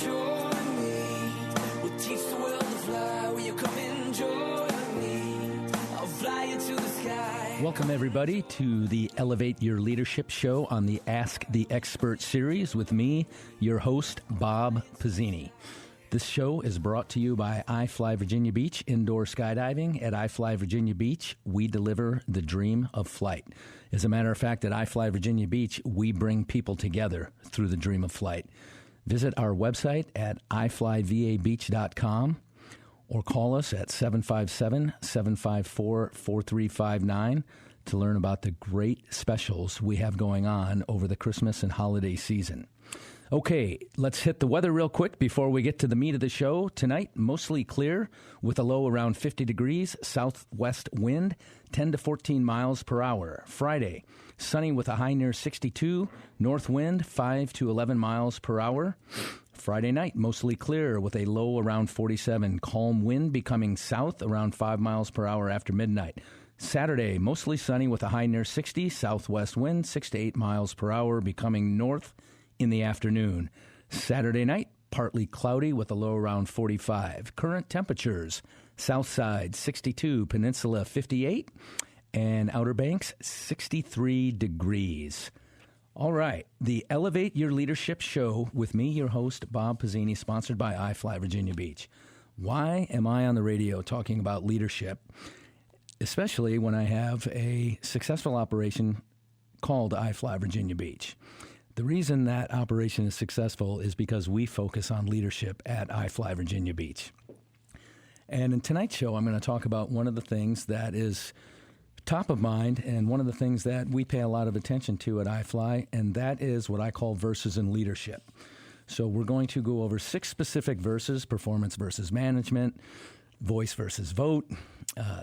join me? We'll teach the world to fly. Will you come and join me? I'll fly you to the sky. Welcome, everybody, to the Elevate Your Leadership show on the Ask the Expert series with me, your host, Bob Pizzini. This show is brought to you by iFly Virginia Beach Indoor Skydiving. At iFly Virginia Beach, we deliver the dream of flight. As a matter of fact, at iFly Virginia Beach, we bring people together through the dream of flight. Visit our website at iflyvabeach.com or call us at 757-754-4359 to learn about the great specials we have going on over the Christmas and holiday season. Okay, let's hit the weather real quick before we get to the meat of the show. Tonight, mostly clear with a low around 50 degrees, southwest wind, 10 to 14 miles per hour. Friday, sunny with a high near 62, north wind, 5 to 11 miles per hour. Friday night, mostly clear with a low around 47, calm wind becoming south around 5 miles per hour after midnight. Saturday, mostly sunny with a high near 60, southwest wind, 6 to 8 miles per hour becoming north in the afternoon. Saturday night, partly cloudy with a low around 45. Current temperatures, south side 62, peninsula 58, and Outer Banks 63 degrees. All right, the Elevate Your Leadership show with me, your host, Bob Pizzini, sponsored by iFly Virginia Beach. Why am I on the radio talking about leadership, especially when I have a successful operation called iFly Virginia Beach? The reason that operation is successful is because we focus on leadership at iFly Virginia Beach. And in tonight's show, I'm going to talk about one of the things that is top of mind and one of the things that we pay a lot of attention to at iFly, and that is what I call verses in leadership. So we're going to go over 6 specific verses: performance versus management, voice versus vote,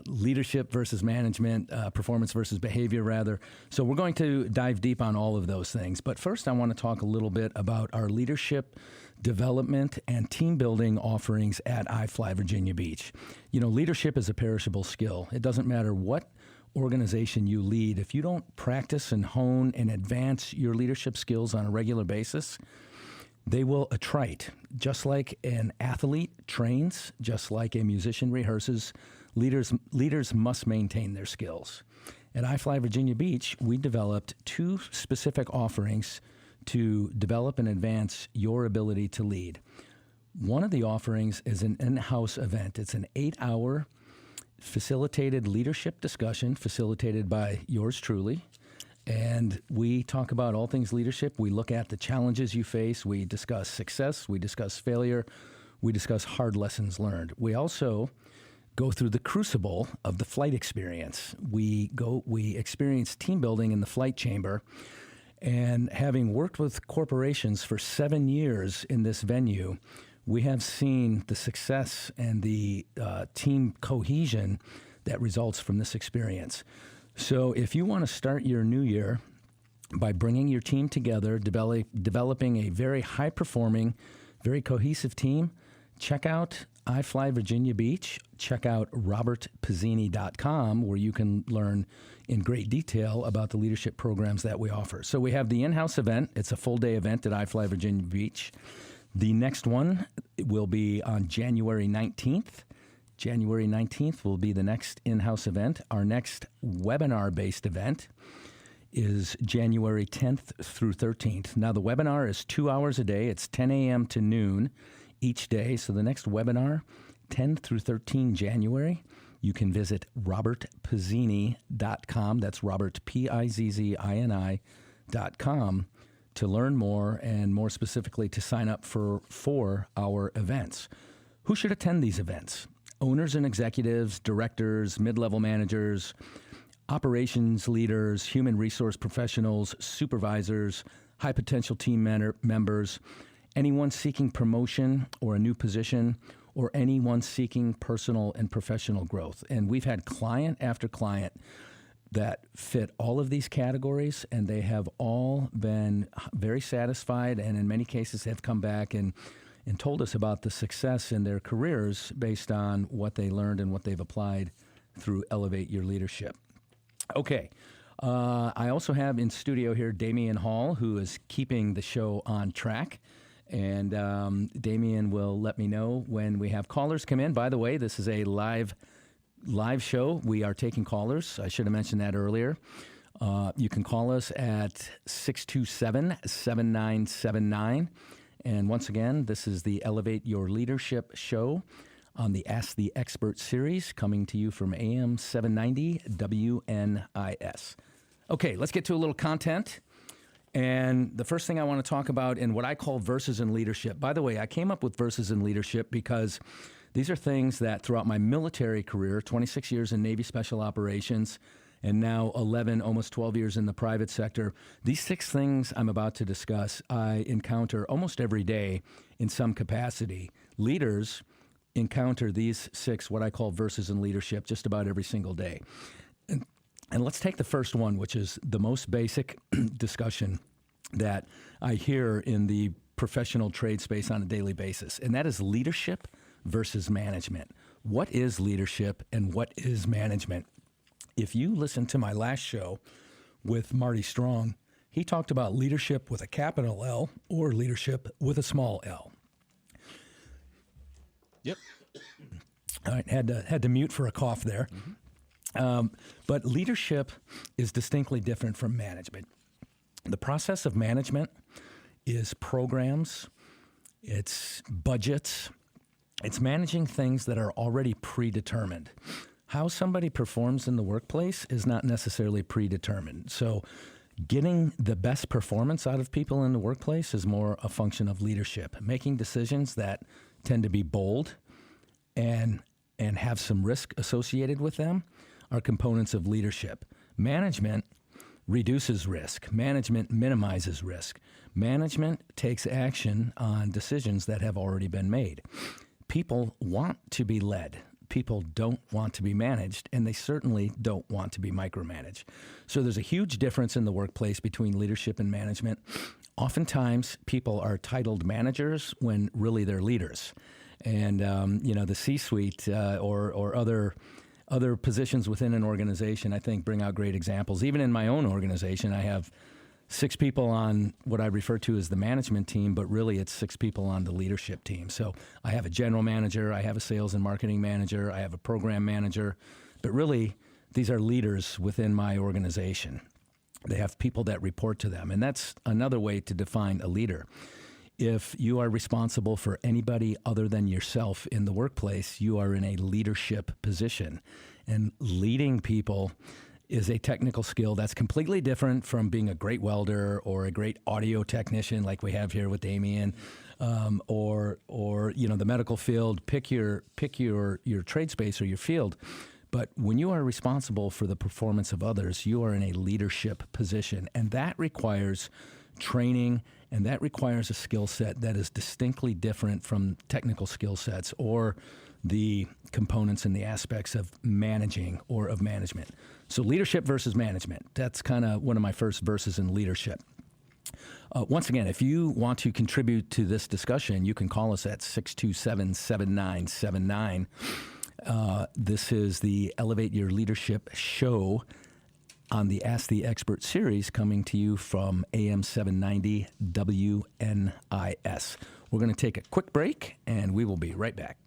leadership versus management, performance versus behavior, rather. So we're going to dive deep on all of those things. But first, I want to talk a little bit about our leadership development and team building offerings at iFly Virginia Beach. You know, leadership is a perishable skill. It doesn't matter what organization you lead. If you don't practice and hone and advance your leadership skills on a regular basis, they will attrite. Just like an athlete trains, just like a musician rehearses, leaders must maintain their skills. At iFly Virginia Beach, we developed 2 specific offerings to develop and advance your ability to lead. One of the offerings is an in-house event. It's an 8-hour facilitated leadership discussion facilitated by yours truly. And we talk about all things leadership. We look at the challenges you face. We discuss success. We discuss failure. We discuss hard lessons learned. We also go through the crucible of the flight experience. We experience team building in the flight chamber. And having worked with corporations for 7 years in this venue, we have seen the success and the team cohesion that results from this experience. So if you want to start your new year by bringing your team together, developing a very high-performing, very cohesive team, check out iFly Virginia Beach. Check out robertpizzini.com, where you can learn in great detail about the leadership programs that we offer. So we have the in-house event. It's a full-day event at iFly Virginia Beach. The next one will be on January 19th. January 19th will be the next in-house event. Our next webinar-based event is January 10th through 13th. Now, the webinar is 2 hours a day. It's 10 a.m. to noon each day. So the next webinar, 10 through 13 January, you can visit robertpizzini.com. That's Robert, Pizzini.com, to learn more and more specifically to sign up for our events. Who should attend these events? Owners and executives, directors, mid-level managers, operations leaders, human resource professionals, supervisors, high-potential team members, anyone seeking promotion or a new position, or anyone seeking personal and professional growth. And we've had client after client that fit all of these categories, and they have all been very satisfied, and in many cases have come back and told us about the success in their careers based on what they learned and what they've applied through Elevate Your Leadership. Okay. I also have in studio here Damian Hall, who is keeping the show on track. And Damien will let me know when we have callers come in. By the way, this is a live show. We are taking callers. I should have mentioned that earlier. You can call us at 627-7979. And once again, this is the Elevate Your Leadership show on the Ask the Expert series, coming to you from AM 790 WNIS. Okay, let's get to a little content. And the first thing I want to talk about in what I call verses in leadership. By the way, I came up with verses in leadership because these are things that throughout my military career, 26 years in Navy Special Operations, and now 11, almost 12 years in the private sector. These 6 things I'm about to discuss, I encounter almost every day in some capacity. Leaders encounter these 6, what I call verses in leadership, just about every single day. And let's take the first one, which is the most basic discussion that I hear in the professional trade space on a daily basis, and that is leadership versus management. What is leadership and what is management? If you listen to my last show with Marty Strong, he talked about leadership with a capital L or leadership with a small L. Yep. All right, had to mute for a cough there. But leadership is distinctly different from management. The process of management is programs, it's budgets, it's managing things that are already predetermined. How somebody performs in the workplace is not necessarily predetermined. So getting the best performance out of people in the workplace is more a function of leadership. Making decisions that tend to be bold and have some risk associated with them are components of leadership. Management reduces risk. Management minimizes risk. Management takes action on decisions that have already been made. People want to be led. People don't want to be managed, and they certainly don't want to be micromanaged. So there's a huge difference in the workplace between leadership and management. Oftentimes, people are titled managers when really they're leaders. And, the C-suite or other positions within an organization, I think, bring out great examples. Even in my own organization, I have 6 people on what I refer to as the management team, but really it's 6 people on the leadership team. So I have a general manager, I have a sales and marketing manager, I have a program manager, but really these are leaders within my organization. They have people that report to them, and that's another way to define a leader. If you are responsible for anybody other than yourself in the workplace, you are in a leadership position. And leading people is a technical skill that's completely different from being a great welder or a great audio technician like we have here with Damien, or the medical field. Pick your trade space or your field. But when you are responsible for the performance of others, you are in a leadership position, and that requires training, and that requires a skill set that is distinctly different from technical skill sets or the components and the aspects of managing or of management. So leadership versus management, that's kind of one of my first verses in leadership. Once again, if you want to contribute to this discussion, you can call us at 627-7979. This is the Elevate Your Leadership show on the Ask the Expert series, coming to you from AM 790 WNIS. We're going to take a quick break, and we will be right back.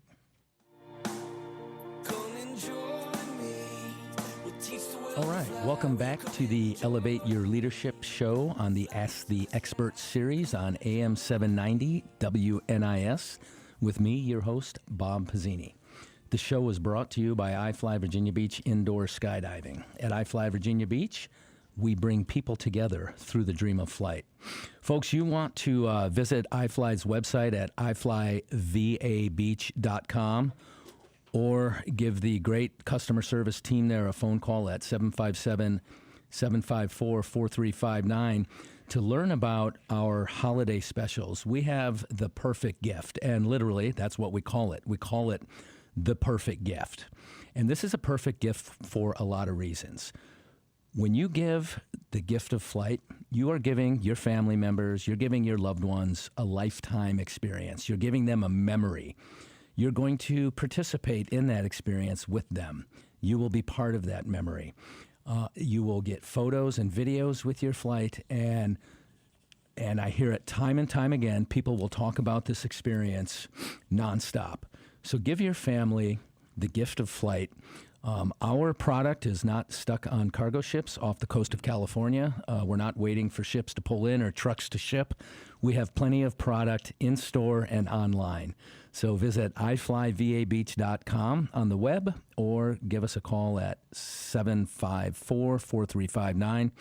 All right, welcome back to the Elevate Your Leadership show on the Ask the Expert series on AM 790 WNIS with me, your host, Bob Pizzini. The show is brought to you by iFly Virginia Beach Indoor Skydiving. At iFly Virginia Beach, we bring people together through the dream of flight. Folks, you want to visit iFly's website at iflyvabeach.com or give the great customer service team there a phone call at 757-754-4359 to learn about our holiday specials. We have the perfect gift, and literally that's what we call it. We call it the perfect gift. And this is a perfect gift for a lot of reasons. When you give the gift of flight, you are giving your family members, you're giving your loved ones a lifetime experience. You're giving them a memory. You're going to participate in that experience with them. You will be part of that memory. You will get photos and videos with your flight, and And I hear it time and time again. People will talk about this experience nonstop. So give your family the gift of flight. Our product is not stuck on cargo ships off the coast of California. We're not waiting for ships to pull in or trucks to ship. We have plenty of product in store and online. So visit iflyvabeach.com on the web or give us a call at 754-4359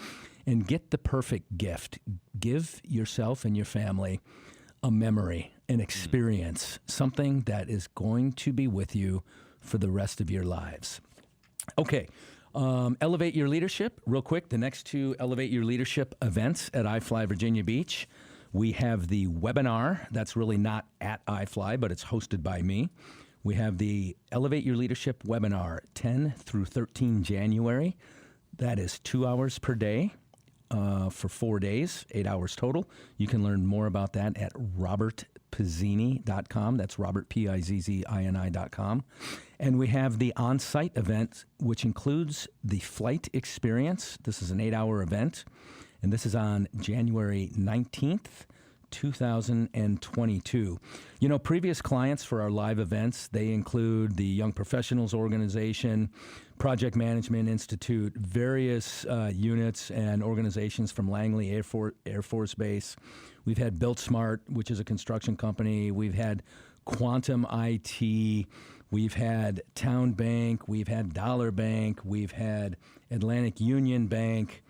and get the perfect gift. Give yourself and your family a memory, an experience, something that is going to be with you for the rest of your lives. Okay, Elevate Your Leadership, real quick, the next two Elevate Your Leadership events at iFly Virginia Beach. We have the webinar, that's really not at iFly, but it's hosted by me. We have the Elevate Your Leadership webinar, 10 through 13 January. That is 2 hours per day for 4 days, 8 hours total. You can learn more about that at robertpizzini.com. That's Robert, Pizzini.com. And we have the on-site event, which includes the flight experience. This is an 8-hour event, and this is on January 19th, 2022. You know, previous clients for our live events, they include the Young Professionals Organization, Project Management Institute, various units and organizations from Langley Air Force Base. We've had Built Smart, which is a construction company. We've had Quantum IT. We've had Town Bank. We've had Dollar Bank. We've had Atlantic Union Bank.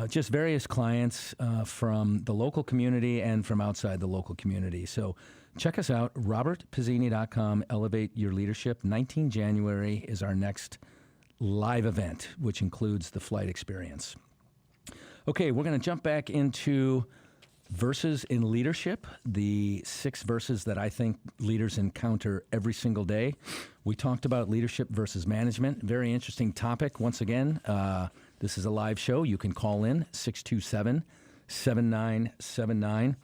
Just various clients from the local community and from outside the local community. So check us out, robertpizzini.com, Elevate Your Leadership. 19 January is our next live event, which includes the flight experience. Okay, we're going to jump back into verses in leadership, the 6 verses that I think leaders encounter every single day. We talked about leadership versus management. Very interesting topic. Once again, this is a live show. You can call in 627-7979.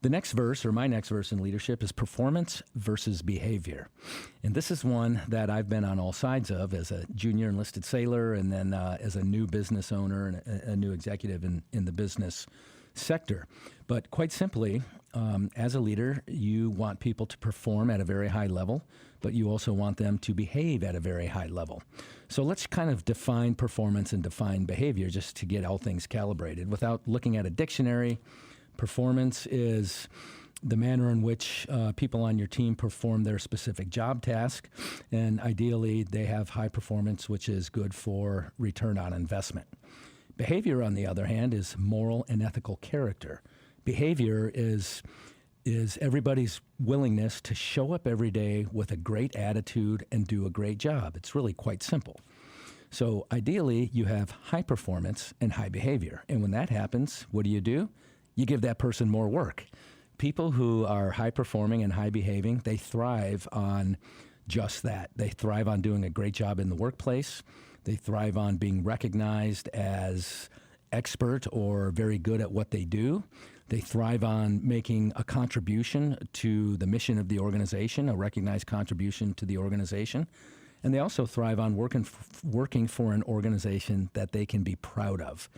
The next verse, or my next verse in leadership, is performance versus behavior. And this is one that I've been on all sides of as a junior enlisted sailor and then as a new business owner and a new executive in the business sector. But quite simply, as a leader, you want people to perform at a very high level, but you also want them to behave at a very high level. So let's kind of define performance and define behavior just to get all things calibrated. Without looking at a dictionary, performance is the manner in which people on your team perform their specific job task, and ideally they have high performance, which is good for return on investment. Behavior, on the other hand, is moral and ethical character. Behavior is everybody's willingness to show up every day with a great attitude and do a great job. It's really quite simple. So ideally, you have high performance and high behavior. And when that happens, what do? You give that person more work. People who are high performing and high behaving, they thrive on just that. They thrive on doing a great job in the workplace. They thrive on being recognized as expert or very good at what they do. They thrive on making a contribution to the mission of the organization, a recognized contribution to the organization. And they also thrive on working for an organization that they can be proud of.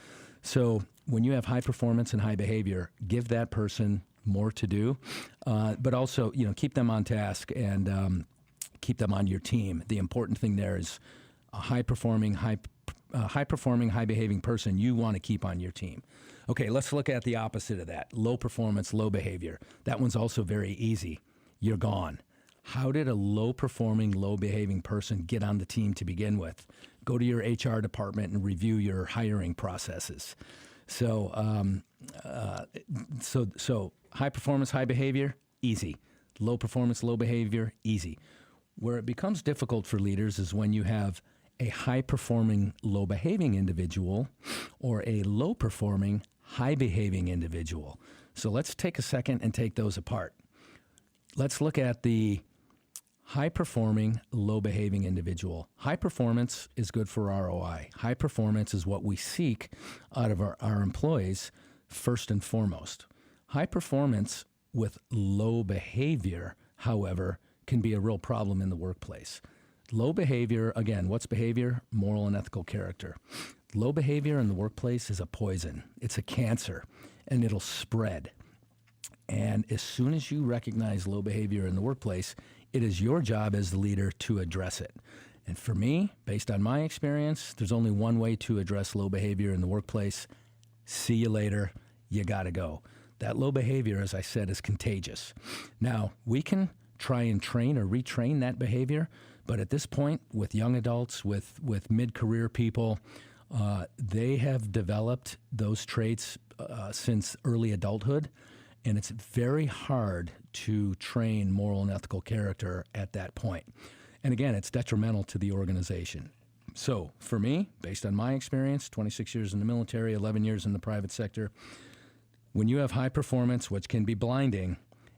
So when you have high performance and high behavior, give that person more to do, but also, keep them on task and keep them on your team. The important thing there is a high-performing, high-behaving person you want to keep on your team. Okay, let's look at the opposite of that. Low performance, low behavior. That one's also very easy. You're gone. How did a low-performing, low-behaving person get on the team to begin with? Go to your HR department and review your hiring processes. So high performance, high behavior, easy. Low performance, low behavior, easy. Where it becomes difficult for leaders is when you have a high-performing, low-behaving individual or a low-performing, high-behaving individual. So let's take a second and take those apart. Let's look at the high-performing, low-behaving individual. High performance is good for ROI. High performance is what we seek out of our employees first and foremost. High performance with low behavior, however, can be a real problem in the workplace. Low behavior, again, what's behavior? Moral and ethical character. Low behavior in the workplace is a poison. It's a cancer. and it'll spread. And as soon as you recognize low behavior in the workplace, it is your job as the leader to address it. And for me, based on my experience, there's only one way to address low behavior in the workplace. See you later. You got to go. That low behavior, as I said, is contagious. Now, we can try and train or retrain that behavior, but at this point, with young adults, with mid-career people, they have developed those traits since early adulthood. And it's very hard to train moral and ethical character at that point. And again, it's detrimental to the organization. So for me, based on my experience, 26 years in the military, 11 years in the private sector, when you have high performance, which can be blinding,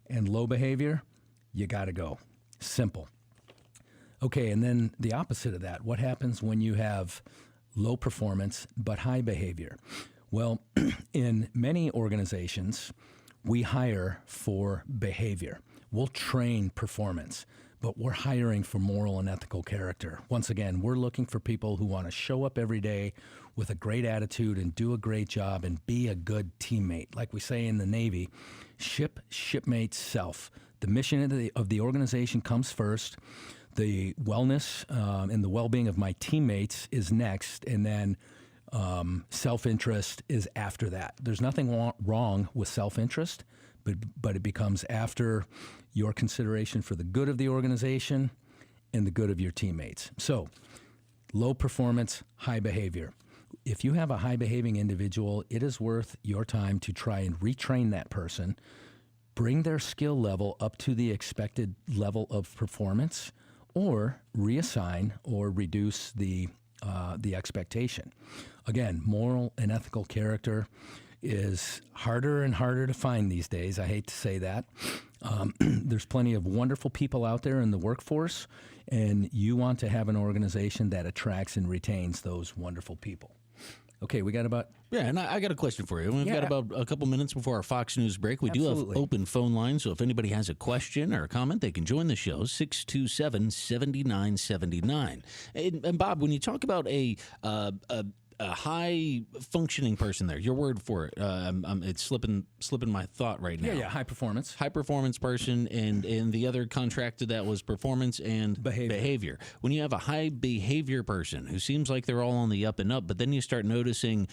and low behavior, you got to go. Simple. Okay, and then the opposite of that, what happens when you have low performance but high behavior? Well, in many organizations, we hire for behavior. We'll train performance, but we're hiring for moral and ethical character. Once again, we're looking for people who want to show up every day with a great attitude and do a great job and be a good teammate. Like we say in the Navy, shipmate, self. The mission of the organization comes first. The wellness and the well-being of my teammates is next, and then self-interest is after that. There's nothing wrong with self-interest, but it becomes after your consideration for the good of the organization and the good of your teammates. So, low performance, high behavior. If you have a high-behaving individual, it is worth your time to try and retrain that person, bring their skill level up to the expected level of performance, or reassign or reduce the expectation. Again, moral and ethical character is harder and harder to find these days. I hate to say that. There's plenty of wonderful people out there in the workforce, and you want to have an organization that attracts and retains those wonderful people. Okay, we got about... Yeah, and I got a question for you. We've got about a couple minutes before our Fox News break. We do have open phone lines, so if anybody has a question or a comment, they can join the show, 627-7979. And Bob, when you talk about a high-functioning person there, your word for it, it's slipping my thought right now. Yeah, high performance. High-performance person, and the other contract to that was performance and behavior. When you have a high-behavior person who seems like they're all on the up and up, but then you start noticing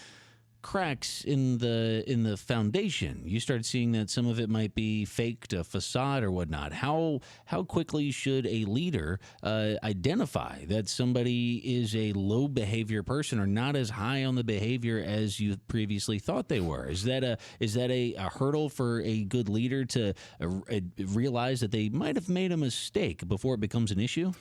cracks in the foundation. You start seeing that some of it might be faked, a facade or whatnot. How quickly should a leader identify that somebody is a low behavior person or not as high on the behavior as you previously thought they were? Is that a hurdle for a good leader to realize that they might have made a mistake before it becomes an issue?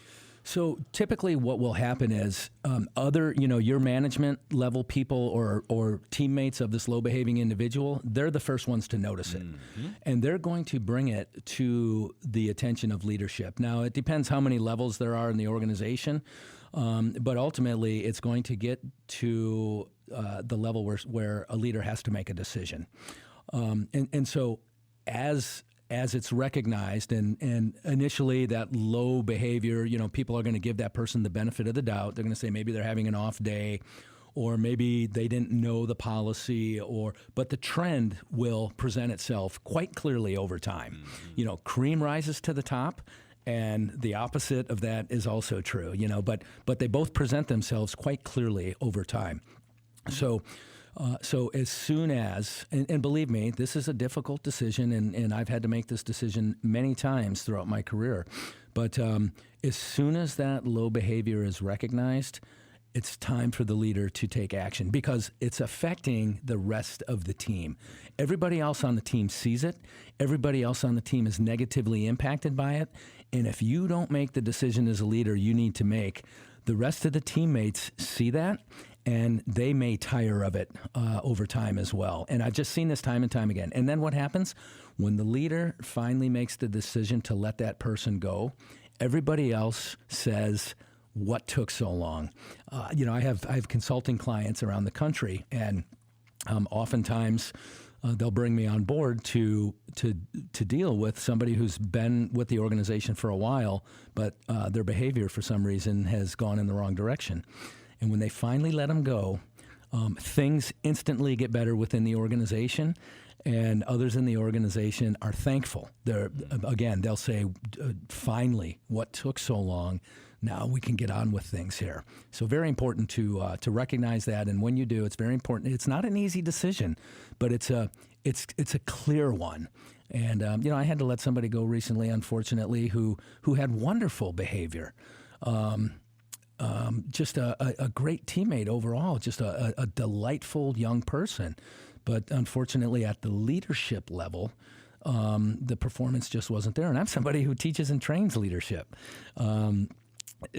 So typically what will happen is your management level people or teammates of this low-behaving individual, they're the first ones to notice it. Mm-hmm. And they're going to bring it to the attention of leadership. Now, it depends how many levels there are in the organization, but ultimately it's going to get to the level where a leader has to make a decision. And so as it's recognized, and initially that low behavior, people are going to give that person the benefit of the doubt. They're going to say maybe they're having an off day, or maybe they didn't know the policy, but the trend will present itself quite clearly over time. Mm-hmm. Cream rises to the top, and the opposite of that is also true. But they both present themselves quite clearly over time. So as soon as, and believe me, this is a difficult decision, and I've had to make this decision many times throughout my career, but as soon as that low behavior is recognized, it's time for the leader to take action because it's affecting the rest of the team. Everybody else on the team sees it. Everybody else on the team is negatively impacted by it, and if you don't make the decision as a leader you need to make, the rest of the teammates see that, and they may tire of it over time as well. And I've just seen this time and time again. And then what happens? When the leader finally makes the decision to let that person go, everybody else says, what took so long? I have consulting clients around the country, and oftentimes they'll bring me on board to deal with somebody who's been with the organization for a while, but their behavior for some reason has gone in the wrong direction. And when they finally let them go, things instantly get better within the organization. and others in the organization are thankful. They'll say, finally, what took so long? Now we can get on with things here. So very important to recognize that. And when you do, it's very important. It's not an easy decision, but it's a clear one. And I had to let somebody go recently, unfortunately, who had wonderful behavior. Just a great teammate overall, just a delightful young person. But unfortunately, at the leadership level, the performance just wasn't there. And I'm somebody who teaches and trains leadership.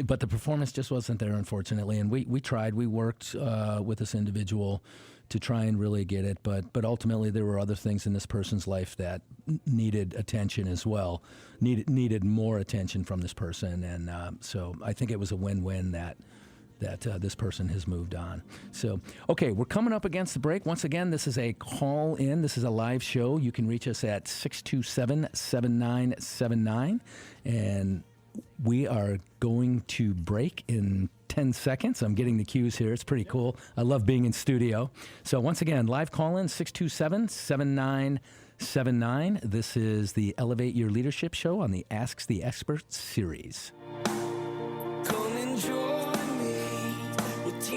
But the performance just wasn't there, unfortunately. And we tried. We worked with this individual to try and really get it. But ultimately, there were other things in this person's life that needed attention as well, needed more attention from this person. And so I think it was a win-win that this person has moved on. So, okay, we're coming up against the break. Once again, this is a call-in. This is a live show. You can reach us at 627-7979. And we are going to break in 10 seconds. I'm getting the cues here. It's pretty cool. I love being in studio. So once again, live call-in, 627-7979. This is the Elevate Your Leadership Show on the Ask the Experts series.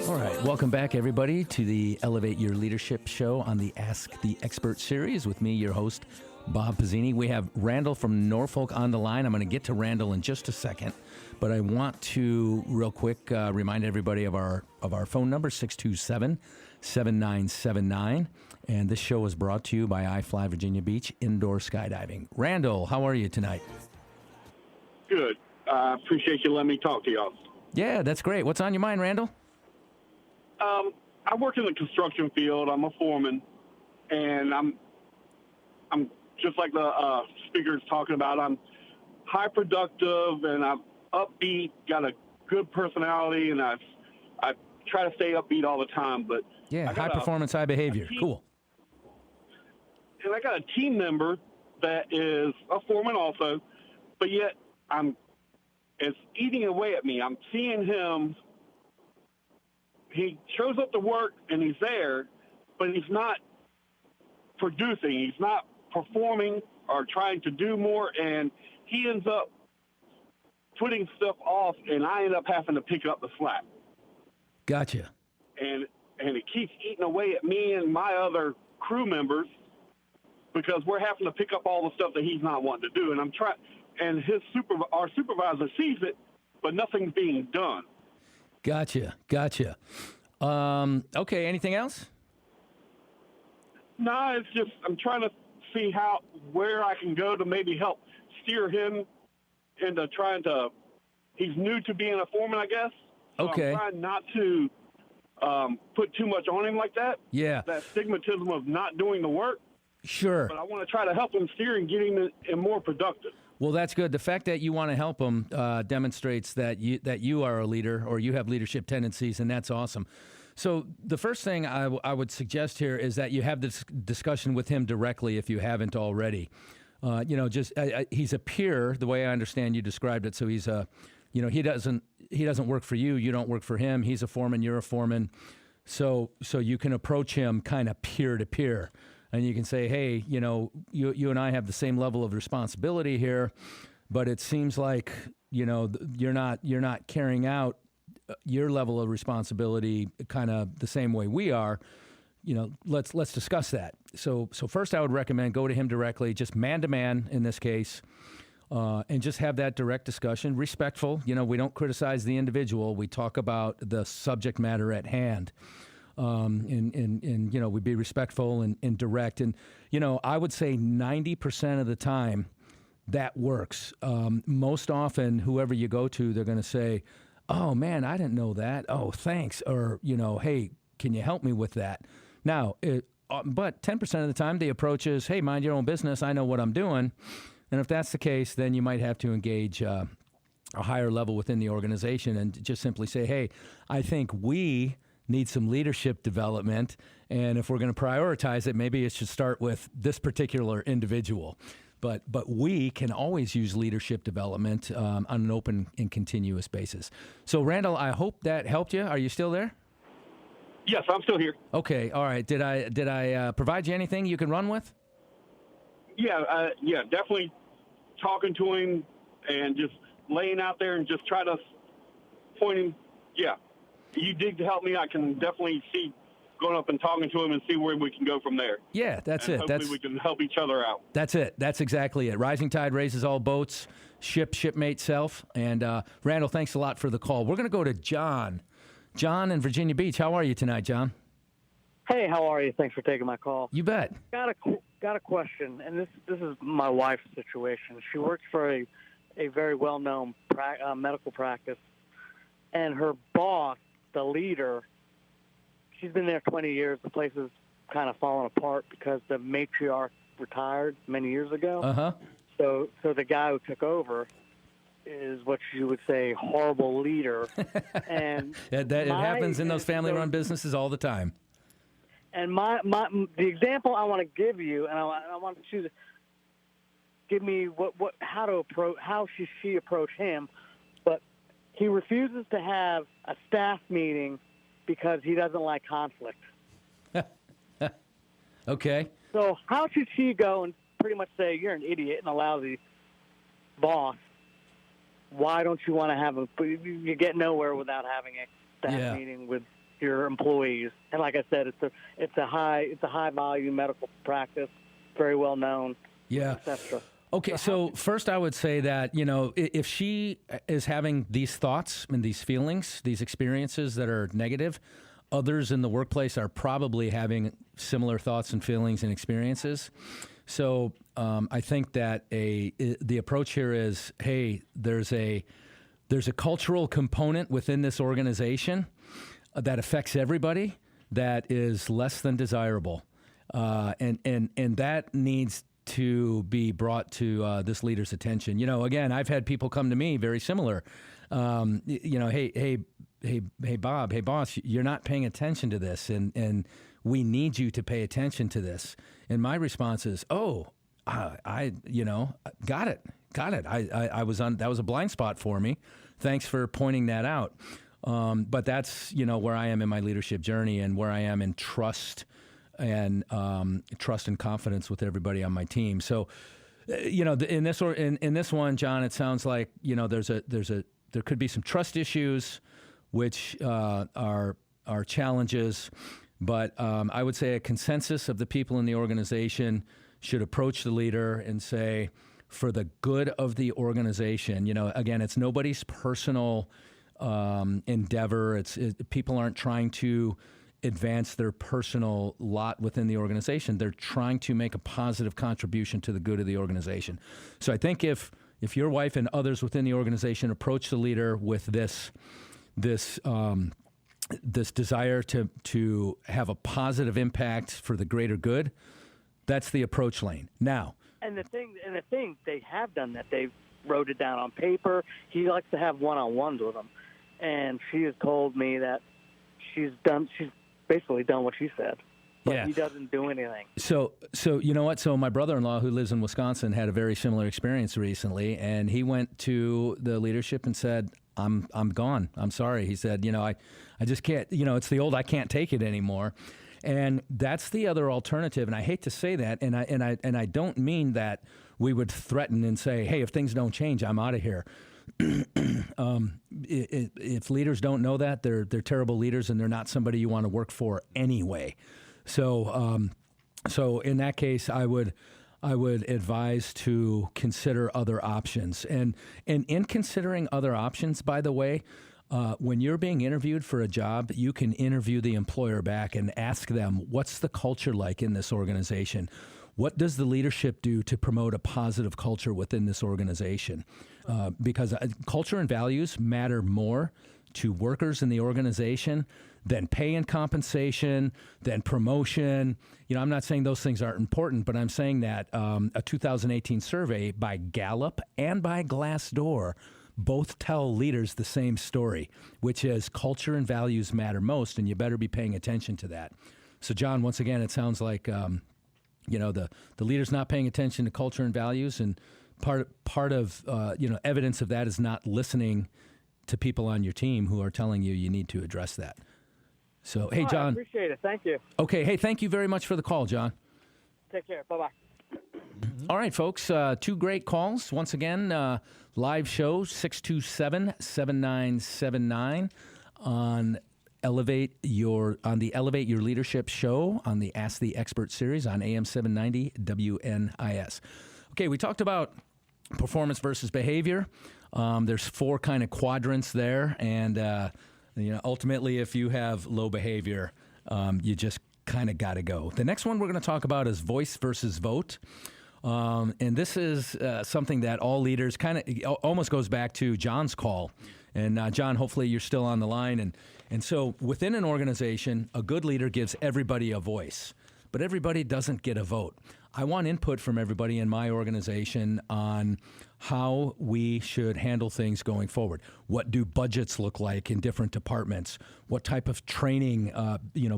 All right, welcome back, everybody, to the Elevate Your Leadership Show on the Ask the Expert series with me, your host, Bob Pizzini. We have Randall from Norfolk on the line. I'm going to get to Randall in just a second, but I want to real quick remind everybody of our phone number, 627-7979. And this show is brought to you by iFly Virginia Beach Indoor Skydiving. Randall, how are you tonight? Good. I appreciate you letting me talk to y'all. Yeah, that's great. What's on your mind, Randall? I work in the construction field. I'm a foreman, and I'm just like the speaker's talking about. I'm high productive, and I'm upbeat, got a good personality, and I try to stay upbeat all the time. But yeah, high performance, high behavior. Cool. And I got a team member that is a foreman also, but yet it's eating away at me. I'm seeing him. He shows up to work and he's there, but he's not producing. He's not performing or trying to do more, and he ends up putting stuff off, and I end up having to pick up the slack. Gotcha. And it keeps eating away at me and my other crew members because we're having to pick up all the stuff that he's not wanting to do. And I'm trying, and our supervisor sees it, but nothing's being done. Gotcha. Okay, anything else? No, it's just I'm trying to see where I can go to maybe help steer him into he's new to being a foreman, I guess. So okay. I'm trying not to put too much on him like that. Yeah. That stigmatism of not doing the work. Sure. But I want to try to help him steer and get him in more productive. Well, that's good. The fact that you want to help them demonstrates that you are a leader or you have leadership tendencies, and that's awesome. So the first thing I would suggest here is that you have this discussion with him directly if you haven't already. He's a peer, the way I understand you described it. So he's he doesn't work for you. You don't work for him. He's a foreman. You're a foreman. So you can approach him kind of peer to peer. And you can say, hey, you and I have the same level of responsibility here, but it seems like, you're not carrying out your level of responsibility kind of the same way we are. Let's discuss that. So first I would recommend go to him directly, just man to man in this case, and just have that direct discussion, respectful. We don't criticize the individual. We talk about the subject matter at hand. And we'd be respectful and direct. And, I would say 90% of the time that works. Most often, whoever you go to, they're going to say, oh, man, I didn't know that. Oh, thanks. Or, hey, can you help me with that? Now, but 10% of the time, the approach is, hey, mind your own business. I know what I'm doing. And if that's the case, then you might have to engage a higher level within the organization and just simply say, hey, I think we need some leadership development, and if we're going to prioritize it, maybe it should start with this particular individual. But we can always use leadership development on an open and continuous basis. So, Randall, I hope that helped you. Are you still there? Yes, I'm still here. Okay, all right. Did I provide you anything you can run with? Yeah, definitely talking to him and just laying out there and just try to point him. Yeah, you did help me. I can definitely see going up and talking to him and see where we can go from there. Yeah, that's it. Hopefully we can help each other out. That's it. That's exactly it. Rising tide raises all boats. Shipmate self. And Randall, thanks a lot for the call. We're going to go to John. John in Virginia Beach. How are you tonight, John? Hey, how are you? Thanks for taking my call. You bet. Got a question, and this is my wife's situation. She works for a very well-known medical practice, and her boss, the leader, she's been there 20 years. The place is kind of falling apart because the matriarch retired many years ago. Uh-huh. So the guy who took over is what you would say horrible leader. And it happens in those family-run businesses all the time. And the example I want to give you, and I want you to give me how should she approach him, but he refuses to have a staff meeting because he doesn't like conflict. Okay. So how should she go and pretty much say, you're an idiot and a lousy boss? Why don't you want to have you get nowhere without having a staff meeting with your employees? And like I said, it's a high volume medical practice, very well known, etc. Okay, so first I would say that, if she is having these thoughts and these feelings, these experiences that are negative, others in the workplace are probably having similar thoughts and feelings and experiences. So I think that the approach here is, hey, there's a cultural component within this organization that affects everybody that is less than desirable, and that needs to be brought to this leader's attention. Again, I've had people come to me very similar. Hey, Bob, hey, boss, you're not paying attention to this, and we need you to pay attention to this. And my response is, got it. I was on. That was a blind spot for me. Thanks for pointing that out. But that's where I am in my leadership journey and where I am in trust and confidence with everybody on my team. So, in this one, John, it sounds like there could be some trust issues, which are challenges. But I would say a consensus of the people in the organization should approach the leader and say, for the good of the organization, again, it's nobody's personal endeavor. People aren't trying to advance their personal lot within the organization. They're trying to make a positive contribution to the good of the organization. So I think if your wife and others within the organization approach the leader with this desire to have a positive impact for the greater good, that's the approach lane. Now, and the thing they have done that, they've wrote it down on paper. He likes to have one-on-ones with them, and she has told me that she's basically done what she said, but he doesn't do anything. So you know what? So my brother-in-law, who lives in Wisconsin, had a very similar experience recently, and he went to the leadership and said, I'm gone. I'm sorry. He said, I just can't, it's the old, I can't take it anymore. And that's the other alternative. And I hate to say that. And I don't mean that we would threaten and say, hey, if things don't change, I'm out of here. If leaders don't know that, they're terrible leaders, and they're not somebody you want to work for anyway. So in that case, I would advise to consider other options. And in considering other options, by the way, when you're being interviewed for a job, you can interview the employer back and ask them, what's the culture like in this organization? What does the leadership do to promote a positive culture within this organization? Because culture and values matter more to workers in the organization than pay and compensation, than promotion. I'm not saying those things aren't important, but I'm saying that a 2018 survey by Gallup and by Glassdoor both tell leaders the same story, which is culture and values matter most, and you better be paying attention to that. So, John, once again, it sounds like the leader's not paying attention to culture and values, and part of evidence of that is not listening to people on your team who are telling you need to address that. So, hey, John. I appreciate it. Thank you. Okay. Hey, thank you very much for the call, John. Take care. Bye-bye. All right, folks, 2 great calls. Once again, live show, 627-7979 on the Elevate Your Leadership show on the Ask the Expert series on AM 790 WNIS. Okay, we talked about performance versus behavior. There's 4 kind of quadrants there, and ultimately, if you have low behavior, you just kind of got to go. The next one we're going to talk about is voice versus vote. And this is something that all leaders kind of almost goes back to John's call. And John, hopefully you're still on the line. And so within an organization, a good leader gives everybody a voice, but everybody doesn't get a vote. I want input from everybody in my organization on how we should handle things going forward. What do budgets look like in different departments? What type of training,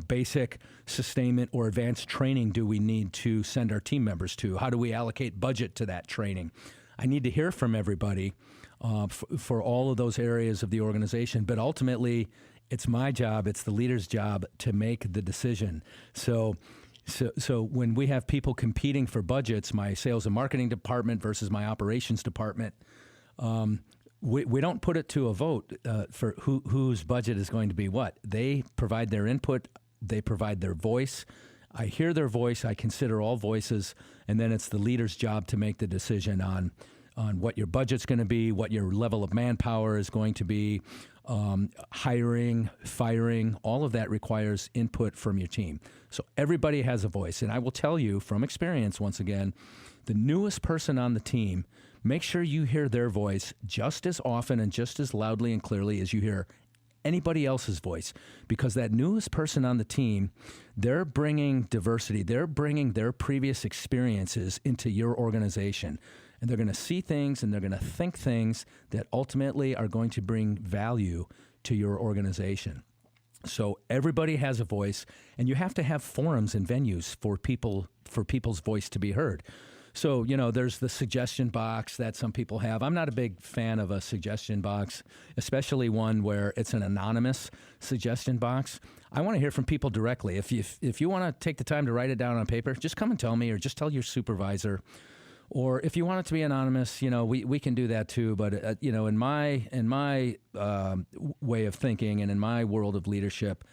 basic sustainment or advanced training do we need to send our team members to? How do we allocate budget to that training? I need to hear from everybody for all of those areas of the organization, but ultimately it's my job, it's the leader's job to make the decision. So when we have people competing for budgets, my sales and marketing department versus my operations department, we don't put it to a vote for whose budget is going to be what. They provide their input, they provide their voice. I hear their voice, I consider all voices, and then it's the leader's job to make the decision on what your budget's going to be, what your level of manpower is going to be, hiring, firing, all of that requires input from your team. So everybody has a voice. And I will tell you from experience, once again, the newest person on the team, make sure you hear their voice just as often and just as loudly and clearly as you hear anybody else's voice, because that newest person on the team, they're bringing diversity. They're bringing their previous experiences into your organization. And they're going to see things and they're going to think things that ultimately are going to bring value to your organization. So everybody has a voice, and you have to have forums and venues for people's voice to be heard. So, there's the suggestion box that some people have. I'm not a big fan of a suggestion box, especially one where it's an anonymous suggestion box. I want to hear from people directly. If you want to take the time to write it down on paper, just come and tell me, or just tell your supervisor. Or if you want it to be anonymous, we can do that too. But in my way of thinking and in my world of leadership,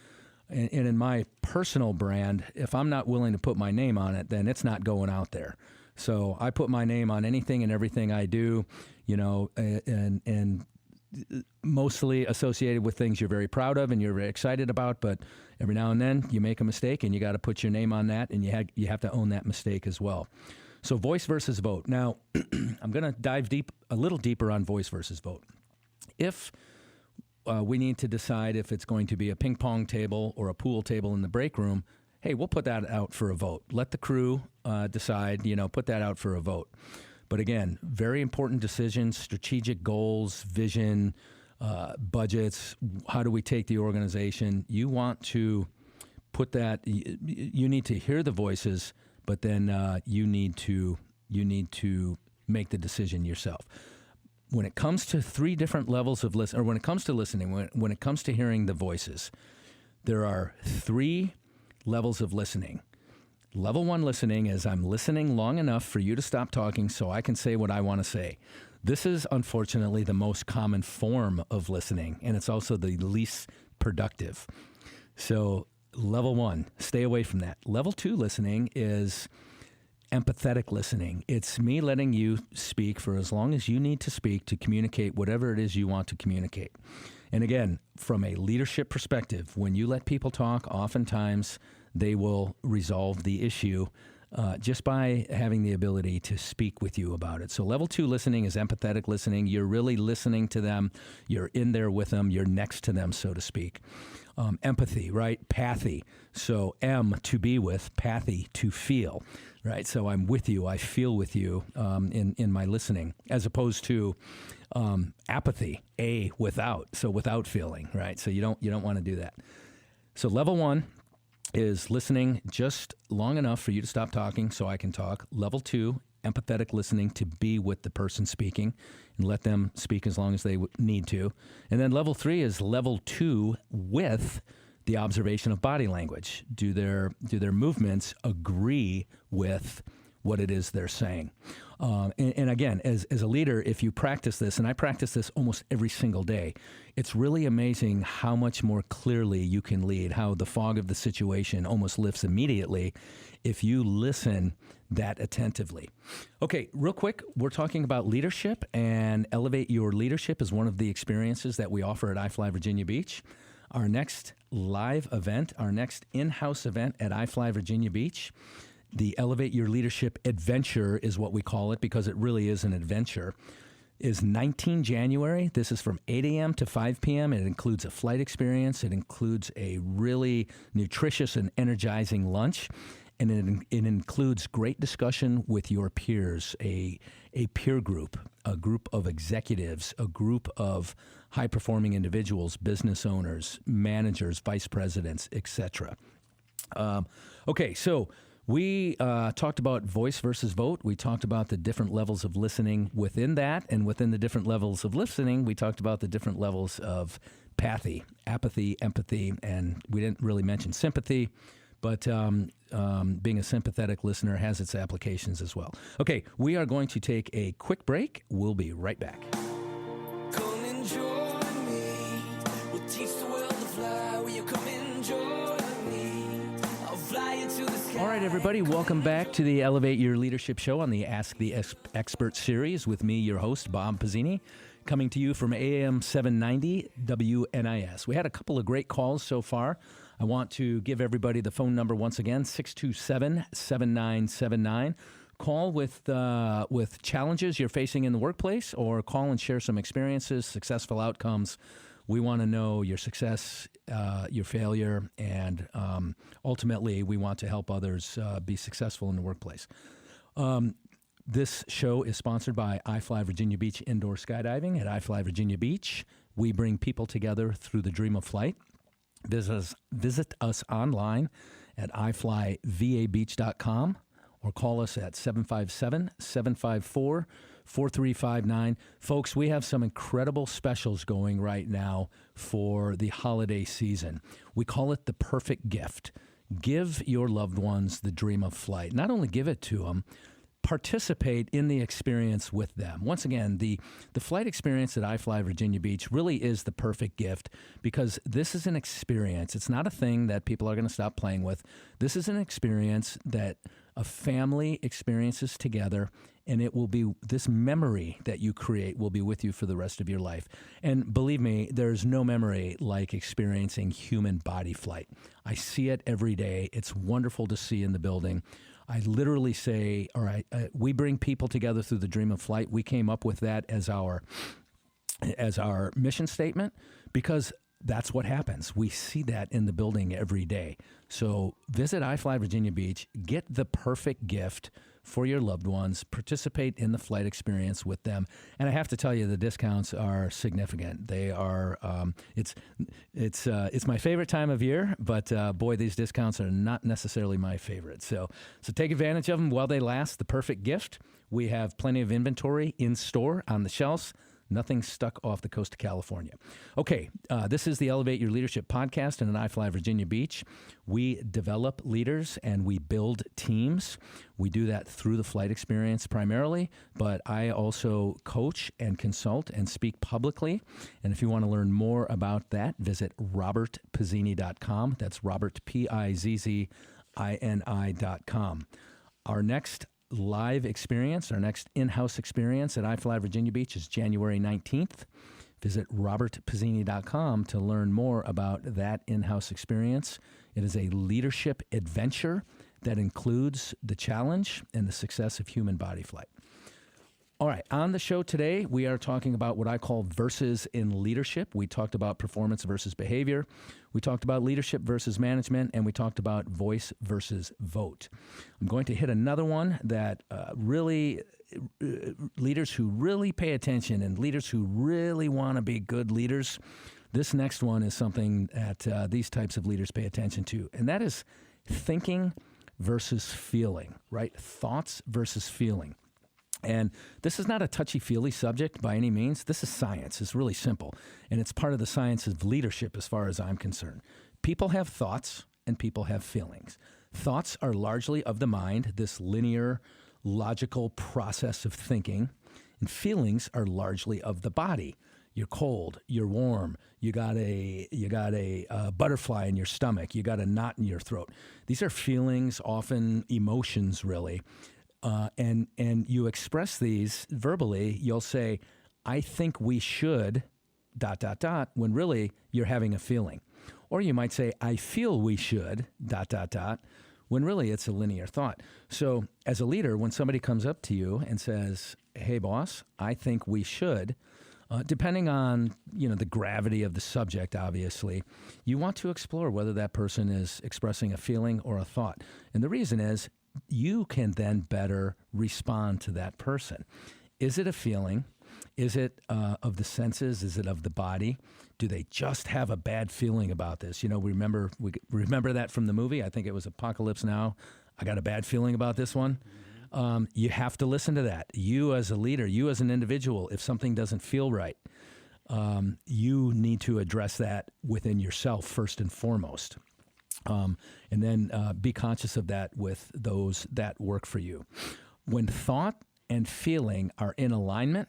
and in my personal brand, if I'm not willing to put my name on it, then it's not going out there. So I put my name on anything and everything I do, and mostly associated with things you're very proud of and you're very excited about. But every now and then you make a mistake, and you got to put your name on that, and you have to own that mistake as well. So voice versus vote. Now, I'm going to dive a little deeper on voice versus vote. If we need to decide if it's going to be a ping pong table or a pool table in the break room, hey, we'll put that out for a vote. Let the crew decide, put that out for a vote. But again, very important decisions, strategic goals, vision, budgets. How do we take the organization? You want to put that, you need to hear the voices, but then you need to make the decision yourself. When it comes to 3 different levels of listening, or when it comes to listening, when it comes to hearing the voices, there are 3 levels of listening. Level 1 listening is I'm listening long enough for you to stop talking so I can say what I want to say. This is unfortunately the most common form of listening, and it's also the least productive. So level 1, stay away from that. Level 2 listening is empathetic listening. It's me letting you speak for as long as you need to speak to communicate whatever it is you want to communicate. And again, from a leadership perspective, when you let people talk, oftentimes they will resolve the issue just by having the ability to speak with you about it. So level 2 listening is empathetic listening. You're really listening to them. You're in there with them. You're next to them, so to speak. Empathy, right? Pathy. So M, to be with, pathy, to feel, right? So I'm with you. I feel with you in my listening, as opposed to apathy, A, without. So without feeling, right? So you don't want to do that. So level 1 is listening just long enough for you to stop talking so I can talk. Level 2, empathetic listening, to be with the person speaking and let them speak as long as they need to. And then level 3 is level 2 with the observation of body language. Do their movements agree with what it is they're saying? And again, as a leader, if you practice this, and I practice this almost every single day, it's really amazing how much more clearly you can lead, how the fog of the situation almost lifts immediately if you listen that attentively. Okay, real quick, we're talking about leadership, and Elevate Your Leadership is one of the experiences that we offer at iFly Virginia Beach. Our next live event, our next in-house event at iFly Virginia Beach, the Elevate Your Leadership Adventure is what we call it, because it really is an adventure, is 19 January. This is from 8 a.m. to 5 p.m. It includes a flight experience. It includes a really nutritious and energizing lunch. And it includes great discussion with your peers, a peer group, a group of executives, a group of high-performing individuals, business owners, managers, vice presidents, etc. Okay, so we talked about voice versus vote. We talked about the different levels of listening within that, and within the different levels of listening, we talked about the different levels of apathy, empathy, and we didn't really mention sympathy. But being a sympathetic listener has its applications as well. Okay, we are going to take a quick break. We'll be right back. Come and join me. We'll teach the world to fly. Will you come and join me? I'll fly you to the sky. All right, everybody, welcome back to the Elevate Your Leadership Show on the Ask the Expert series with me, your host, Bob Pizzini, coming to you from AM 790 WNIS. We had a couple of great calls so far. I want to give everybody the phone number once again, 627-7979. Call with challenges you're facing in the workplace, or call and share some experiences, successful outcomes. We want to know your success, your failure, and ultimately we want to help others be successful in the workplace. This show is sponsored by iFly Virginia Beach Indoor Skydiving. At iFly Virginia Beach, we bring people together through the dream of flight. Visit us online at iflyvabeach.com or call us at 757-754-4359. Folks, we have some incredible specials going right now for the holiday season. We call it the perfect gift. Give your loved ones the dream of flight. Not only give it to them, participate in the experience with them. Once again, the flight experience at iFly Virginia Beach really is the perfect gift, because this is an experience. It's not a thing that people are going to stop playing with. This is an experience that a family experiences together, and it will be this memory that you create will be with you for the rest of your life. And believe me, there's no memory like experiencing human body flight. I see it every day. It's wonderful to see in the building. I literally say, all right, we bring people together through the dream of flight. We came up with that as our mission statement, because that's what happens. We see that in the building every day. So visit iFly Virginia Beach, get the perfect gift for your loved ones, participate in the flight experience with them. And I have to tell you, the discounts are significant. They are, it's my favorite time of year, but boy, these discounts are not necessarily my favorite. So take advantage of them while they last. The perfect gift. We have plenty of inventory in store on the shelves. Nothing stuck off the coast of California. Okay, this is the Elevate Your Leadership podcast in an iFly Virginia Beach. We develop leaders and we build teams. We do that through the flight experience primarily, but I also coach and consult and speak publicly. And if you want to learn more about that, visit robertpizzini.com. That's Robert, Pizzini.com. Our next live experience, our next in-house experience at iFly Virginia Beach is January 19th. Visit robertpizzini.com to learn more about that in-house experience. It is a leadership adventure that includes the challenge and the success of human body flight. All right, on the show today, we are talking about what I call verses in leadership. We talked about performance versus behavior. We talked about leadership versus management, and we talked about voice versus vote. I'm going to hit another one that leaders who really pay attention and leaders who really want to be good leaders. This next one is something that these types of leaders pay attention to, and that is thinking versus feeling, right? Thoughts versus feeling. And this is not a touchy-feely subject by any means. This is science. It's really simple. And it's part of the science of leadership as far as I'm concerned. People have thoughts and people have feelings. Thoughts are largely of the mind, this linear, logical process of thinking, and feelings are largely of the body. You're cold, you're warm, you got a butterfly in your stomach, you got a knot in your throat. These are feelings, often emotions, really. And you express these verbally. You'll say, I think we should, ... when really you're having a feeling. Or you might say, I feel we should, ... when really it's a linear thought. So as a leader, when somebody comes up to you and says, hey, boss, I think we should, depending on, the gravity of the subject, obviously, you want to explore whether that person is expressing a feeling or a thought. And the reason is you can then better respond to that person. Is it a feeling? Is it of the senses? Is it of the body? Do they just have a bad feeling about this? We remember that from the movie. I think it was Apocalypse Now. I got a bad feeling about this one. You have to listen to that. You as a leader, you as an individual, if something doesn't feel right, you need to address that within yourself first and foremost. And then be conscious of that with those that work for you. When thought and feeling are in alignment,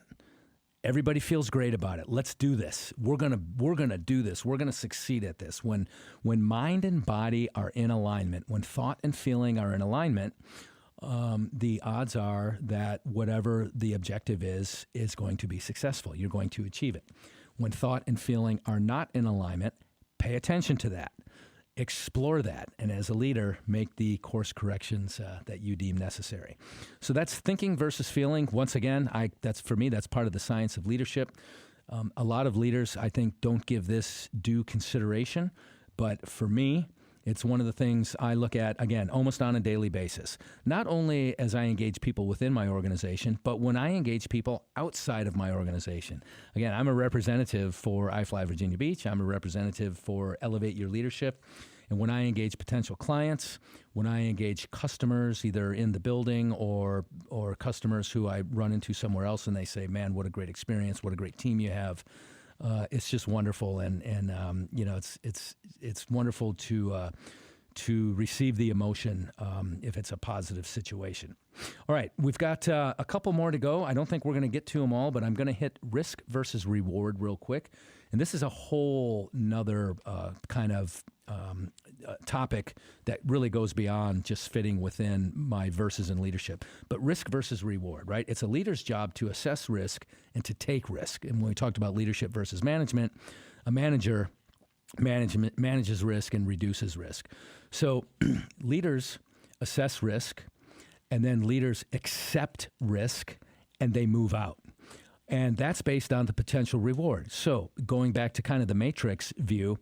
everybody feels great about it. Let's do this. We're gonna do this. We're gonna succeed at this. When mind and body are in alignment, when thought and feeling are in alignment, the odds are that whatever the objective is going to be successful. You're going to achieve it. When thought and feeling are not in alignment, pay attention to that. Explore that, and as a leader, make the course corrections that you deem necessary. So that's thinking versus feeling. Once again, that's part of the science of leadership. A lot of leaders, I think, don't give this due consideration, but for me, it's one of the things I look at, again, almost on a daily basis. Not only as I engage people within my organization, but when I engage people outside of my organization. Again, I'm a representative for iFly Virginia Beach. I'm a representative for Elevate Your Leadership. And when I engage potential clients, when I engage customers, either in the building or customers who I run into somewhere else, and they say, man, what a great experience, what a great team you have. It's just wonderful, and it's wonderful to receive the emotion if it's a positive situation. All right, we've got a couple more to go. I don't think we're going to get to them all, but I'm going to hit risk versus reward real quick. And this is a whole nother kind of topic that really goes beyond just fitting within my verses in leadership. But risk versus reward, right? It's a leader's job to assess risk and to take risk. And when we talked about leadership versus management, a manager manages risk and reduces risk. So leaders assess risk, and then leaders accept risk, and they move out. And that's based on the potential reward. So going back to kind of the matrix view,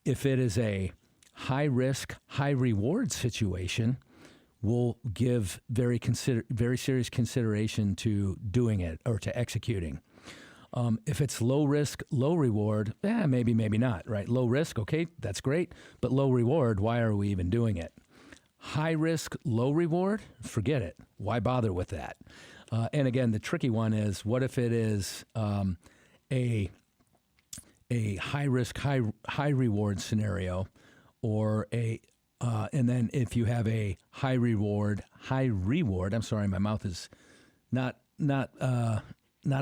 if it is a high risk, high reward situation, we'll give very serious consideration to doing it or to executing. If it's low risk, low reward, maybe not, right? Low risk, okay, that's great. But low reward, why are we even doing it? High risk, low reward, forget it. Why bother with that? And again, the tricky one is, what if it is a high risk, high reward scenario, or and then if you have a high reward, I'm sorry, my mouth is not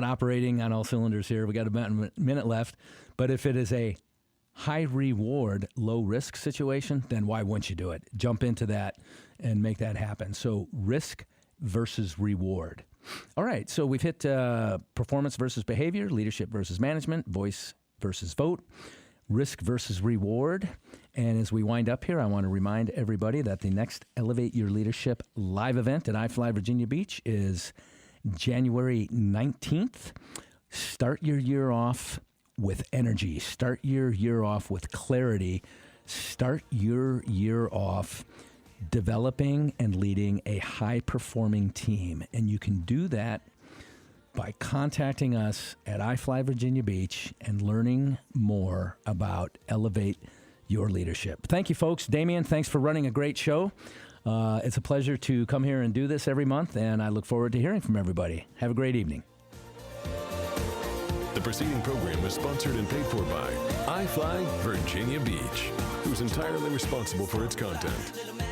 operating on all cylinders here. We got about a minute left. But if it is a high reward, low risk situation, then why wouldn't you do it? Jump into that and make that happen. So risk versus reward. All right, so we've hit performance versus behavior, leadership versus management, voice versus vote, risk versus reward. And as we wind up here, I want to remind everybody that the next Elevate Your Leadership live event at iFly Virginia Beach is January 19th. Start your year off with energy. Start your year off with clarity. Start your year off developing and leading a high-performing team. And you can do that by contacting us at iFly Virginia Beach and learning more about Elevate Your Leadership. Thank you, folks. Damien, thanks for running a great show. It's a pleasure to come here and do this every month, and I look forward to hearing from everybody. Have a great evening. The preceding program is sponsored and paid for by iFly Virginia Beach, who's entirely responsible for its content.